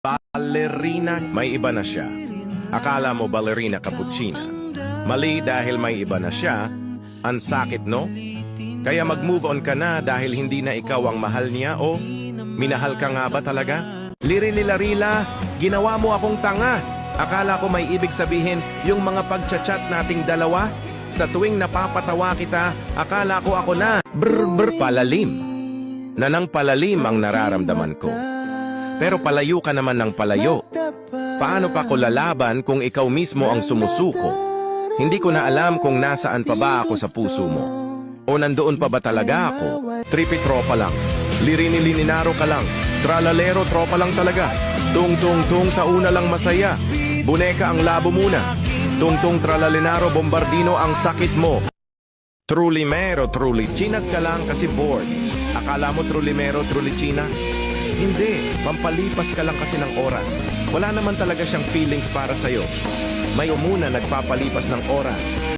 Ballerina, may iba na siya. Akala mo ballerina cappuccina. Mali dahil may iba na siya. Ang sakit, no? Kaya mag-move on ka na dahil hindi na ikaw ang mahal niya o minahal ka nga ba talaga? Lirililarila, ginawa mo akong tanga. Akala ko may ibig sabihin yung mga pagchat-chat nating dalawa. Sa tuwing napapatawa kita, akala ko ako na palalim. Nanang palalim ang nararamdaman ko. Pero palayo ka naman ng palayo. Paano pa ko lalaban kung ikaw mismo ang sumusuko? Hindi ko na alam kung nasaan pa ba ako sa puso mo. O nandoon pa ba talaga ako? Trippy tropa lang. Lirini-lininaro ka lang. Tralalero tropa lang talaga. Tung-tung-tung sa una lang masaya. Buneka ang labo muna. Tung-tung tralalinaro bombardino ang sakit mo. Trulimero, trulichinag ka lang kasi bored. Akala mo trulimero, trulichina? Hindi, pampalipas ka lang kasi ng oras. Wala naman talaga siyang feelings para sa'yo. May umuna nagpapalipas ng oras.